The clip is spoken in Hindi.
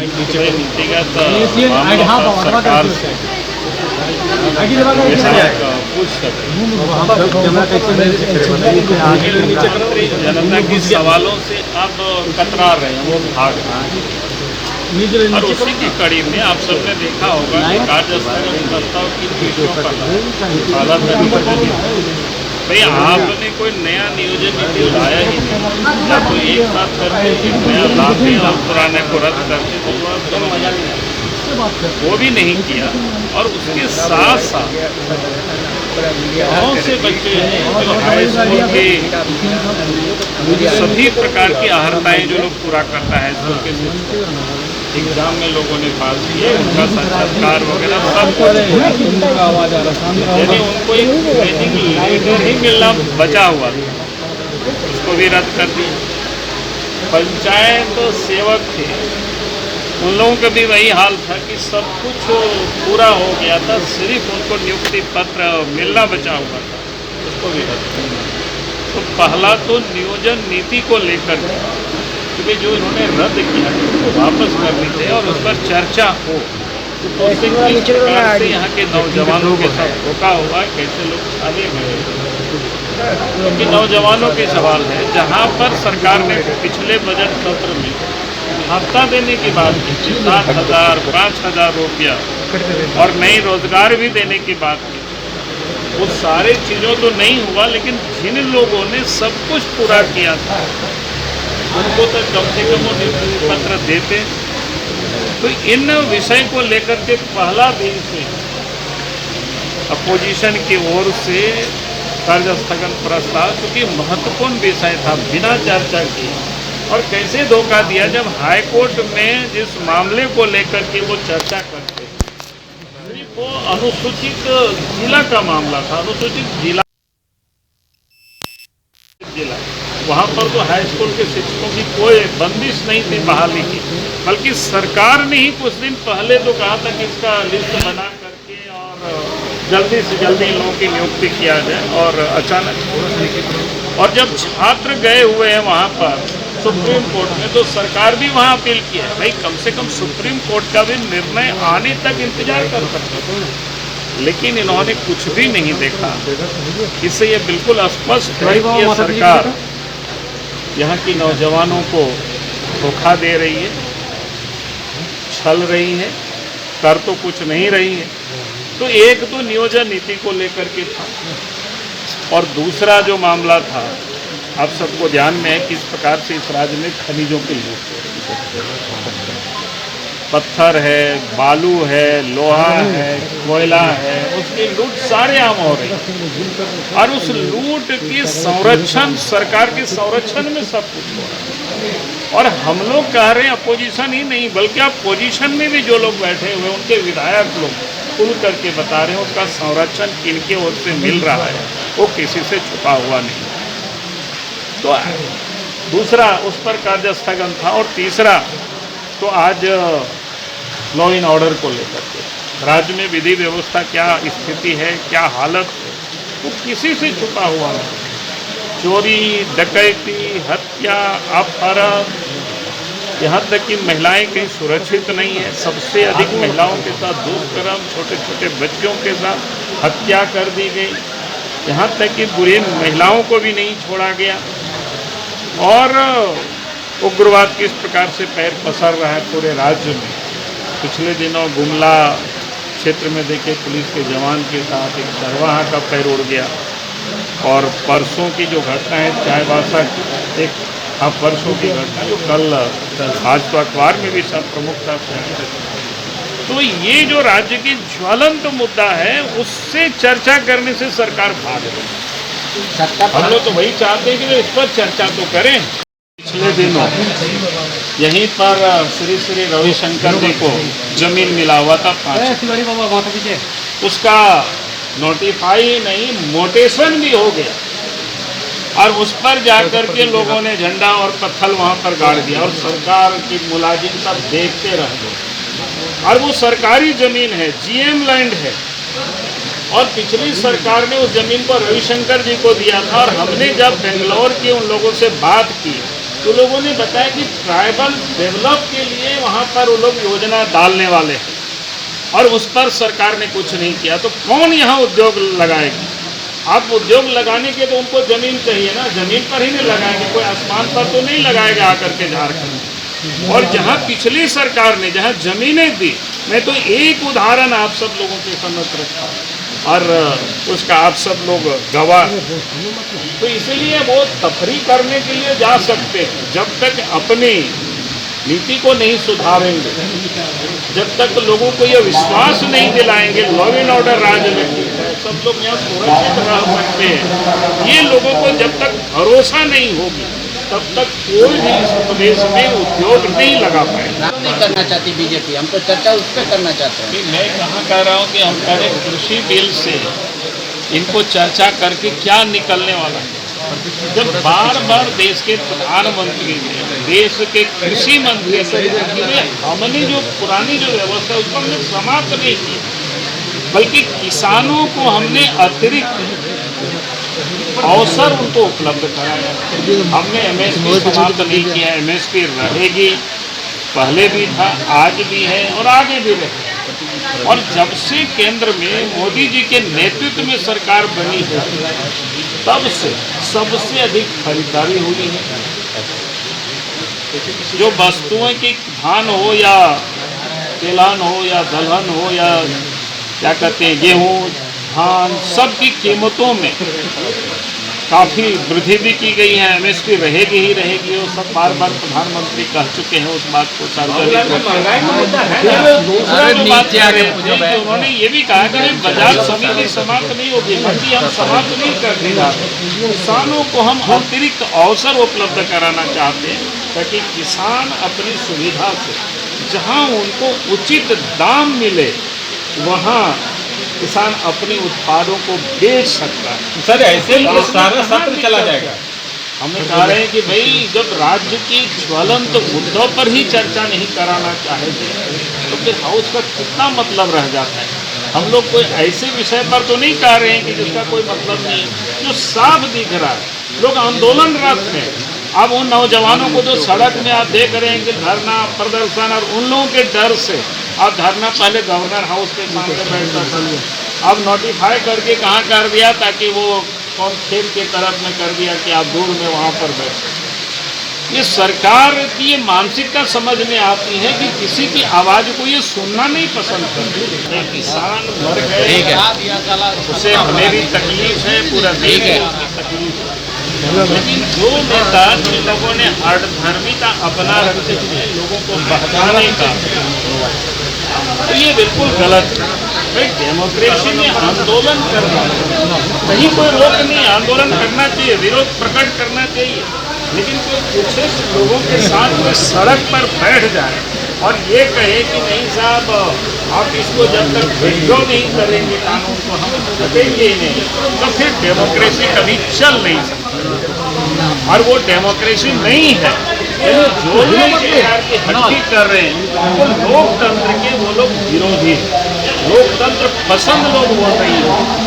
नीतिगत सरकार से पूछ सकते जनता की सवालों से अब कतरा रहे हैं, वो भाग रहे हैं। और उसी की कड़ी में आप सबने देखा होगा कि कार्य स्थगन प्रस्ताव की पीठों पर भाई आपने कोई नया नियोजन नीति लाया ही नहीं, या तो एक साथ करके एक नया लाते और पुराने को रद्द करके वो भी नहीं किया। और उसके साथ साथ बहुत से बच्चे हैं जो हाई स्कूल के सभी प्रकार की अहर्ताएँ जो लोग पूरा करता है स्कूल के एग्जाम में लोगों ने पास किया, उनका साक्षात्कार वगैरह सब कुछ, यानी उनको एक ट्रेनिंग लीडर ही मिलना बचा हुआ था, उसको भी रद्द कर दिया। पंचायत सेवक थे, उन लोगों का भी वही हाल था कि सब कुछ पूरा हो गया था, सिर्फ उनको नियुक्ति पत्र मिलना बचा हुआ था, उसको भी रद्द कर दिया। तो पहला तो नियोजन नीति को लेकर क्योंकि जो इन्होंने रद्द किया है उसको वापस करनी चाहिए और उस पर चर्चा हो। तो उससे किस प्रकार से यहाँ के नौजवानों के साथ धोखा हुआ, कैसे लोग छाले गए, क्योंकि नौजवानों के सवाल है। जहाँ पर सरकार ने पिछले बजट सत्र में भत्ता देने की बात की थी, 7,000 5,000 रुपया और नई रोजगार भी देने की बात की, वो सारे चीज़ों तो नहीं हुआ, लेकिन जिन लोगों ने सब कुछ पूरा किया था उनको तो कम से कम वो नियुक्ति पत्र देते। तो इन विषय को लेकर के पहला दिन से अपोजिशन की ओर से कार्य स्थगन प्रस्ताव, क्योंकि महत्वपूर्ण विषय था, बिना चर्चा की, और कैसे धोखा दिया जब हाई कोर्ट में जिस मामले को लेकर के वो चर्चा करते, सिर्फ वो अनुसूचित जिला का मामला था, अनुसूचित जिला वहाँ पर तो हाई स्कूल के शिक्षकों की कोई बंदिश नहीं थी बहाली की, बल्कि सरकार ने ही कुछ दिन पहले तो कहा था कि इसका लिस्ट बना करके और जल्दी से जल्दी लोगों की नियुक्ति किया जाए, और अचानक और जब छात्र गए हुए हैं वहाँ पर सुप्रीम कोर्ट में, तो सरकार भी वहाँ अपील की है, भाई कम से कम सुप्रीम कोर्ट का भी निर्णय आने तक इंतजार कर सकते, लेकिन इन्होंने कुछ भी नहीं देखा। इससे ये बिल्कुल स्पष्ट है कि ये सरकार यहाँ की नौजवानों को धोखा दे रही है, छल रही है, कर तो कुछ नहीं रही है। तो एक तो नियोजन नीति को लेकर के था, और दूसरा जो मामला था आप सबको ध्यान में है किस प्रकार से इस राज्य में खनिजों की लूट, पत्थर है, बालू है, लोहा है, कोयला है, उसकी लूट सारे आम हो रही है, और उस लूट की संरक्षण, सरकार के संरक्षण में सब कुछ हो रहा है। और हम लोग कह रहे हैं, अपोजिशन ही नहीं बल्कि आप पोजीशन में भी जो लोग बैठे हुए उनके विधायक लोग खुल करके बता रहे हैं उसका संरक्षण किनके ओर से मिल रहा है, वो किसी से छुपा हुआ नहीं। तो दूसरा उस पर कार्य स्थगन था, और तीसरा तो आज लॉ एंड ऑर्डर को लेकर के राज्य में विधि व्यवस्था क्या स्थिति है, क्या हालत है, वो किसी से छुपा हुआ नहीं। चोरी, डकैती, हत्या, अपहरण, यहाँ तक कि महिलाएं कहीं सुरक्षित नहीं है। सबसे अधिक महिलाओं के साथ दुष्कर्म, छोटे छोटे बच्चों के साथ हत्या कर दी गई, यहाँ तक कि बुरी महिलाओं को भी नहीं छोड़ा गया। और उग्रवाद किस प्रकार से पैर पसार रहा है पूरे राज्य में। पिछले दिनों गुमला क्षेत्र में देखे पुलिस के जवान के साथ एक चरवाहा का पैर उड़ गया, और परसों की जो घटना है चाईबासा की, एक परसों की घटना जो कल आज तो अखबार में भी सब प्रमुखता से है। तो ये जो राज्य की ज्वलंत मुद्दा है उससे चर्चा करने से सरकार भाग रही है। हम लोग तो वही चाहते हैं कि इस पर चर्चा तो करें। पिछले दिनों यहीं पर श्री श्री रविशंकर जी को जमीन मिला हुआ था 5, उसका नोटिफाई नहीं मोटेशन भी हो गया, और उस पर जाकर के लोगों ने झंडा और पत्थर वहां पर गाड़ दिया, और सरकार की मुलाजिम सब देखते रह गए। और वो सरकारी जमीन है, जीएम लैंड है, और पिछली सरकार ने उस जमीन को रविशंकर जी को दिया था। और हमने जब बेंगलोर के उन लोगों से बात की तो लोगों ने बताया कि ट्राइबल डेवलप के लिए वहाँ वहाँ पर वो लोग योजना डालने वाले हैं और उस पर सरकार ने कुछ नहीं किया, तो कौन यहाँ उद्योग लगाएगी? आप उद्योग लगाने के तो उनको ज़मीन चाहिए ना, ज़मीन पर ही नहीं लगाएंगे, कोई आसमान पर तो नहीं लगाएगा आकर के झारखंड। और जहाँ पिछली सरकार ने जहाँ ज़मीनें दी, मैं तो एक उदाहरण आप सब लोगों के समक्ष रखा और उसका आप सब लोग गवाह। तो इसलिए वो तफरी करने के लिए जा सकते हैं, जब तक अपनी नीति को नहीं सुधारेंगे, जब तक लोगों को ये विश्वास नहीं दिलाएंगे लॉ एंड ऑर्डर राज्य में ठीक है, सब लोग यहाँ सुरक्षित रह सकते हैं, ये लोगों को जब तक भरोसा नहीं होगी तब तक कोई भी इस प्रदेश में उद्योग नहीं लगा पाएगा। नहीं करना चाहती बीजेपी, हम तो चर्चा उस पर करना चाहते हैं। मैं कहाँ कह रहा हूँ कि हम कह रहे कृषि बिल से इनको चर्चा करके क्या निकलने वाला है, जब बार बार देश के प्रधानमंत्री ने, देश के कृषि मंत्री ने, हमने जो पुरानी जो व्यवस्था उसको हमने समाप्त नहीं की, बल्कि किसानों को हमने अतिरिक्त अवसर उनको उपलब्ध कराया। हमने एमएसपी समाप्त नहीं किया, एमएसपी रहेगी, पहले भी था, आज भी है और आगे भी रहेगा। और जब से केंद्र में मोदी जी के नेतृत्व में सरकार बनी है, तब से सबसे अधिक खरीदारी हुई है। जो वस्तुएं की धान हो या तिलहन हो या दलहन हो या क्या कहते हैं गेहूँ, धान, सब की कीमतों में काफ़ी वृद्धि भी की गई है। एमएसपी रहेगी ही रहेगी, वो सब बार बार प्रधानमंत्री कह चुके हैं उस बात को सार्वजनिक। दूसरा जो बात कह रहे हैं, उन्होंने ये भी कहा कि बाजार समिति समाप्त नहीं होगी, मंडी हम समाप्त नहीं करने जा रहे, किसानों को हम अतिरिक्त अवसर उपलब्ध कराना चाहते हैं ताकि किसान अपनी सुविधा से जहाँ उनको उचित दाम मिले वहाँ किसान अपने उत्पादों को बेच सकता है। सर ऐसे ही सारा सत्र चला जाएगा। हम कह रहे हैं कि भाई जब राज्य की ज्वलंत मुद्दों पर ही चर्चा नहीं कराना चाहते तो फिर हाउस का कितना मतलब रह जाता है। हम लोग कोई ऐसे विषय पर तो नहीं कह रहे हैं कि जिसका कोई मतलब नहीं, जो साफ दिख रहा है। लोग आंदोलनरत हैं। अब उन नौजवानों को जो सड़क में आप देख रहे हैं कि धरना प्रदर्शन, और उन लोगों के डर से आप धरना पहले गवर्नर हाउस के सामने बैठता था, अब नोटिफाई करके कहाँ कर दिया, ताकि वो कौन खेत के तरफ में कर दिया कि आप दूर में वहाँ पर बैठे। ये सरकार की ये मानसिकता समझ में आती है कि किसी की आवाज़ को ये सुनना नहीं पसंद करते। किसान मर गए, उसे मेरी तकलीफ है, पूरा देश है तकलीफ है। लेकिन जो नेता जिन लोगों ने हठधर्मिता अपना रखते हैं लोगों को बहकाने का, तो ये बिल्कुल गलत है। भाई डेमोक्रेसी में आंदोलन करना कहीं कोई रोक नहीं, आंदोलन करना चाहिए, विरोध प्रकट करना चाहिए, लेकिन कोई कुछ लोगों के साथ कोई सड़क पर बैठ जाए और ये कहे कि नहीं साहब आप इसको जब तक विड्रॉ नहीं करेंगे कानून को हम हटेंगे ही नहीं, तो फिर डेमोक्रेसी कभी चल नहीं सकती और वो डेमोक्रेसी नहीं है। जो लोग सरकार की हत्या कर रहे हैं वो लोकतंत्र के वो लोग विरोधी हैं, लोकतंत्र पसंद लोग बोल रही हैं।